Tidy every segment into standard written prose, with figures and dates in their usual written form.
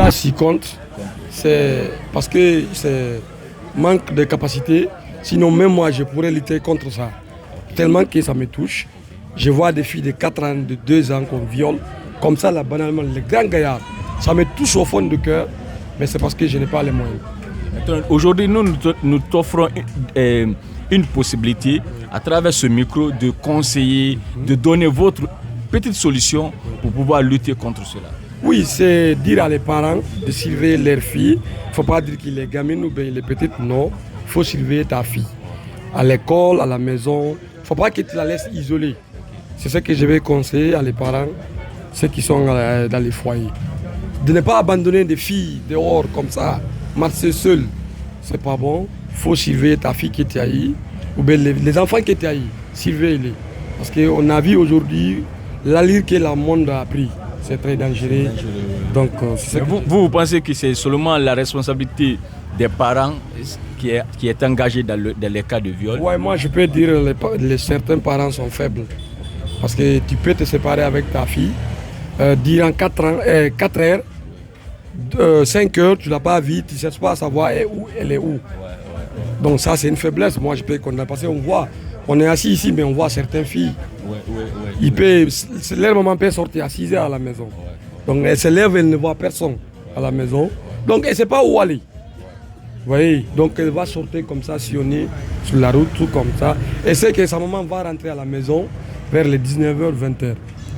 Là, s'il compte, c'est parce que c'est manque de capacité. Sinon, même moi, je pourrais lutter contre ça. Tellement que ça me touche. Je vois des filles de 4 ans, de 2 ans qu'on viole. Comme ça, là, banalement, les grands gaillards. Ça me touche au fond du cœur, mais c'est parce que je n'ai pas les moyens. Aujourd'hui, nous t'offrons une possibilité, à travers ce micro, de conseiller, de donner votre petite solution pour pouvoir lutter contre cela. Oui, c'est dire à les parents de surveiller leurs filles. Il ne faut pas dire qu'il est gamine ou bien il est petite, non. Il faut surveiller ta fille. À l'école, à la maison. Il ne faut pas que tu la laisses isolée. C'est ce que je vais conseiller à les parents, ceux qui sont dans les foyers. De ne pas abandonner des filles dehors comme ça, marcher seul. C'est pas bon. Il faut surveiller ta fille qui est haïe, ou bien les enfants qui est haïs. Surveille-les. Parce qu'on a vu aujourd'hui l'allure que le monde a pris. C'est très dangereux. Donc, vous pensez que c'est seulement la responsabilité des parents qui est engagée dans les cas de viol? Oui, moi je peux dire que certains parents sont faibles. Parce que tu peux te séparer avec ta fille, durant 4 heures, 5 heures, tu ne l'as pas vue, tu ne cherches pas à savoir où elle est où. Donc ça c'est une faiblesse, moi je peux condamner. Parce qu'on voit, on est assis ici, mais on voit certaines filles. Leur maman peut sortir à 6 heures à la maison. Donc elle se lève, elle ne voit personne à la maison. Donc elle ne sait pas où aller. Vous voyez, donc elle va sortir comme ça, sillonner sur la route, tout comme ça. Elle sait que sa maman va rentrer à la maison vers les 19h, 20h.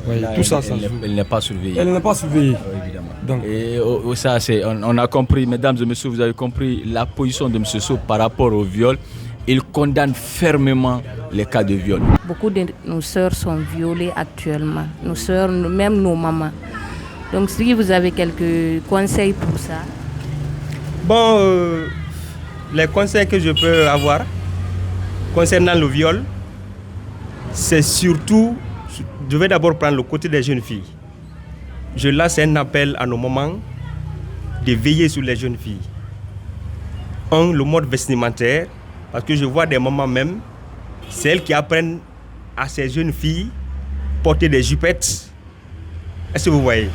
Oui, tout ça, elle n'est pas surveillée. Elle n'est pas surveillée. Évidemment. Donc. Et ça, on a compris, mesdames et messieurs, vous avez compris la position de M. Sow par rapport au viol. Il condamne fermement les cas de viol. Beaucoup de nos sœurs sont violées actuellement. Nos sœurs, même nos mamans. Donc si vous avez quelques conseils pour ça. Bon, les conseils que je peux avoir concernant le viol, c'est surtout, je vais d'abord prendre le côté des jeunes filles. Je lance un appel à nos mamans de veiller sur les jeunes filles. Le mode vestimentaire, parce que je vois des mamans même, c'est elles qui apprennent à ces jeunes filles porter des jupettes. Est-ce que vous voyez?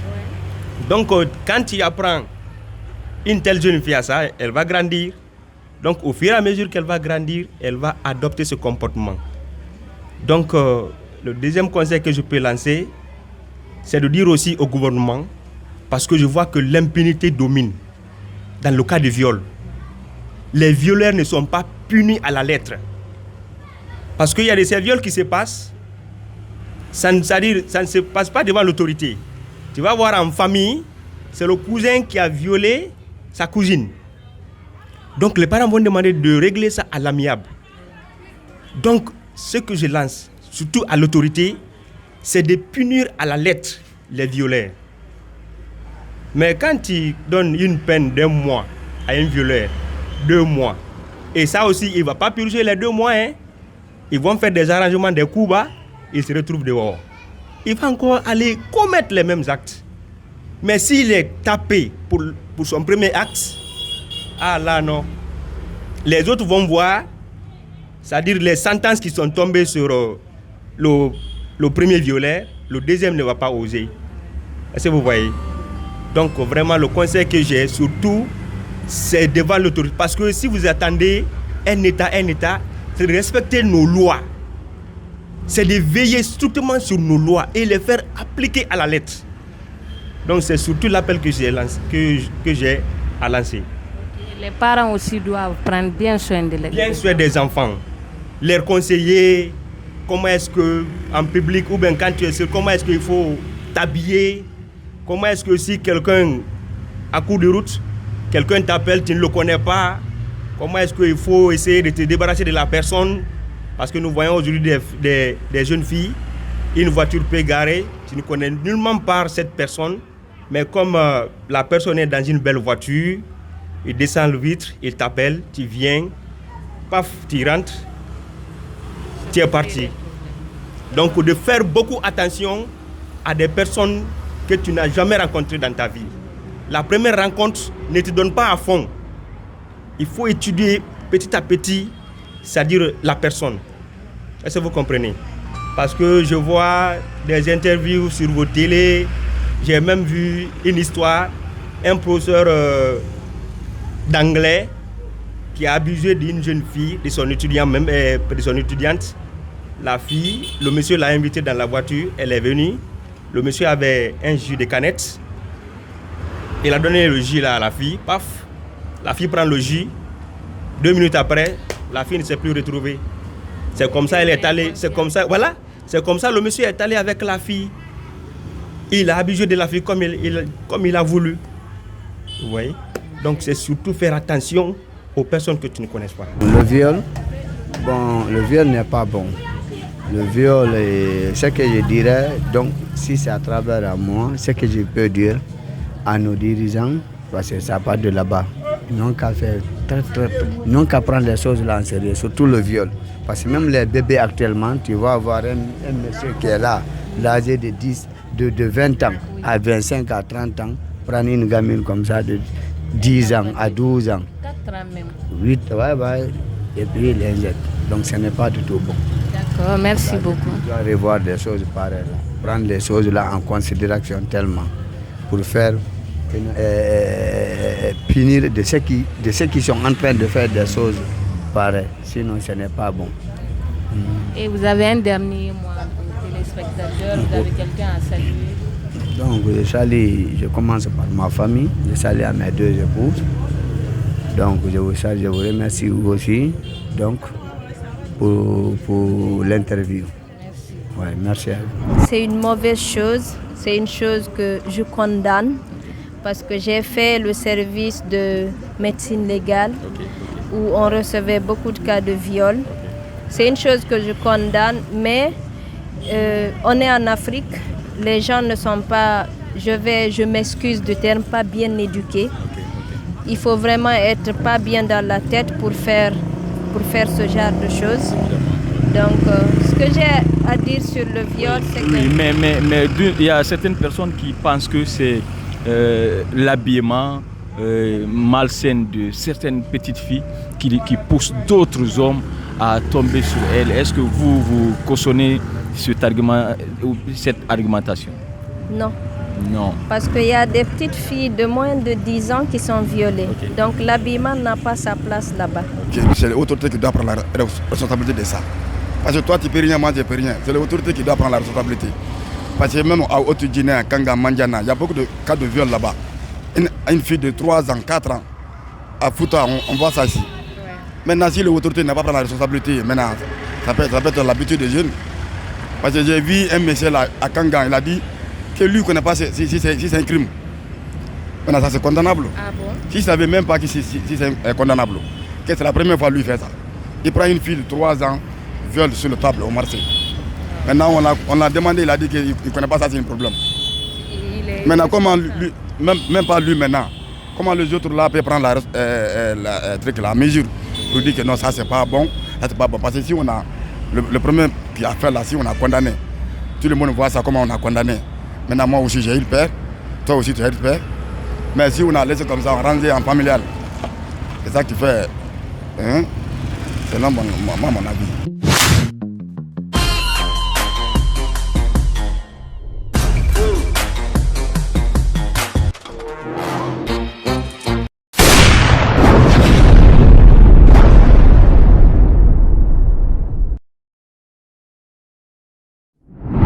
Donc, quand tu apprends une telle jeune fille à ça, elle va grandir. Donc, au fur et à mesure qu'elle va grandir, elle va adopter ce comportement. Donc, le deuxième conseil que je peux lancer, c'est de dire aussi au gouvernement, parce que je vois que l'impunité domine dans le cas de viol. Les violeurs ne sont pas punis à la lettre. Parce qu'il y a des viols qui se passent, ça ne se passe pas devant l'autorité. Tu vas voir en famille, c'est le cousin qui a violé sa cousine. Donc les parents vont demander de régler ça à l'amiable. Donc ce que je lance, surtout à l'autorité, c'est de punir à la lettre les violeurs. Mais quand tu donnes une peine d'1 mois à un violeur, 2 mois, et ça aussi, il ne va pas purger les 2 mois, hein. Ils vont faire des arrangements, des coups bas, il se retrouve dehors. Il va encore aller commettre les mêmes actes. Mais s'il est tapé pour son premier acte, ah là non. Les autres vont voir, c'est-à-dire les sentences qui sont tombées sur le premier violeur, le deuxième ne va pas oser. Est-ce que vous voyez? Donc vraiment le conseil que j'ai surtout, c'est devant l'autorité. Parce que si vous attendez un État, c'est de respecter nos lois. C'est de veiller strictement sur nos lois et les faire appliquer à la lettre. Donc c'est surtout l'appel que j'ai à lancer. Les parents aussi doivent prendre bien soin de bien soin des enfants. Les conseiller comment est-ce que en public ou bien quand tu es seul, comment est-ce qu'il faut t'habiller, comment est-ce que si quelqu'un à court de route, quelqu'un t'appelle, tu ne le connais pas, comment est-ce qu'il faut essayer de te débarrasser de la personne. Parce que nous voyons aujourd'hui des jeunes filles, une voiture peut garer, tu ne connais nullement pas cette personne, mais comme la personne est dans une belle voiture, il descend le vitre, il t'appelle, tu viens, paf, tu rentres, tu es parti. Donc de faire beaucoup attention à des personnes que tu n'as jamais rencontrées dans ta vie. La première rencontre ne te donne pas à fond. Il faut étudier petit à petit, c'est-à-dire la personne. Est-ce que vous comprenez? Parce que je vois des interviews sur vos télés, j'ai même vu une histoire un professeur d'anglais qui a abusé d'une jeune fille, de son étudiant même, de son étudiante. La fille, le monsieur l'a invitée dans la voiture, elle est venue. Le monsieur avait un jus de canette. Il a donné le jus là à la fille, paf. La fille prend le jus. 2 minutes après, la fille ne s'est plus retrouvée. C'est comme ça, elle est allée. C'est comme ça, voilà. C'est comme ça, le monsieur est allé avec la fille. Il a abusé de la fille comme il a voulu. Vous voyez? Donc c'est surtout faire attention aux personnes que tu ne connais pas. Le viol, le viol n'est pas bon. Le viol, ce que je dirais, donc si c'est à travers moi, ce que je peux dire à nos dirigeants, parce que ça part de là-bas, ils n'ont qu'à faire ils n'ont qu'à prendre les choses là en sérieux, surtout le viol. Parce que même les bébés actuellement, tu vas avoir un monsieur qui est là, l'âge de 20 ans à 25 à 30 ans, prendre une gamine comme ça de 10 ans à 12 ans. 4 ans même. 8, et puis il injecte. Donc ce n'est pas du tout bon. D'accord, merci beaucoup. On doit revoir des choses pareilles, prendre les choses là en considération tellement pour faire punir de ceux qui sont en train de faire des choses pareilles. Sinon ce n'est pas bon. Et vous avez un dernier mot aux téléspectateurs, vous avez quelqu'un à saluer? Donc je commence par ma famille, je salue à mes 2 épouses. Donc je vous salue, je vous remercie aussi donc, pour l'interview. Merci. Ouais, merci à vous. C'est une mauvaise chose, c'est une chose que je condamne parce que j'ai fait le service de médecine légale où on recevait beaucoup de cas de viol. C'est une chose que je condamne, mais on est en Afrique, les gens ne sont pas, je m'excuse du terme, pas bien éduqués. Il faut vraiment être pas bien dans la tête pour faire ce genre de choses. Donc, ce que j'ai à dire sur le viol, c'est que... Oui, mais il y a certaines personnes qui pensent que c'est l'habillement malsain de certaines petites filles qui poussent d'autres hommes à tomber sur elles. Est-ce que vous cautionnez cette argumentation? Non. Non. Parce qu'il y a des petites filles de moins de 10 ans qui sont violées. Okay. Donc l'habillement n'a pas sa place là-bas. C'est l'autorité qui doit prendre la responsabilité de ça. Parce que toi tu ne peux rien, moi je ne peux rien. C'est l'autorité qui doit prendre la responsabilité. Parce que même à Haute-Guinée, à Kanga, Mandiana, il y a beaucoup de cas de viol là-bas. Une fille de 3 ans, 4 ans, à Fouta, on voit ça ici. Ouais. Maintenant, si l'autorité n'a pas pris la responsabilité, maintenant, ça peut être l'habitude des jeunes. Parce que j'ai vu un monsieur là, à Kanga, il a dit que lui ne connaît pas si c'est un crime. Maintenant, ça c'est condamnable. Ah bon? Si il ne savait même pas que si c'est condamnable, que c'est la première fois lui fait ça. Il prend une fille de 3 ans, viol sur le table au Marseille. Maintenant, on l'a demandé, il a dit qu'il ne connaît pas ça, c'est un problème. Maintenant, comment lui, même pas lui maintenant, comment les autres là peuvent prendre la mesure pour dire que non, ça c'est pas bon, ça c'est pas bon. Parce que si on a, le premier qui a fait là, si on a condamné, tout le monde voit ça, comment on a condamné. Maintenant, moi aussi j'ai eu le père, toi aussi tu as eu le père. Mais si on a laissé comme ça, on rangeait en familial, c'est ça qui fait, hein? C'est là mon avis.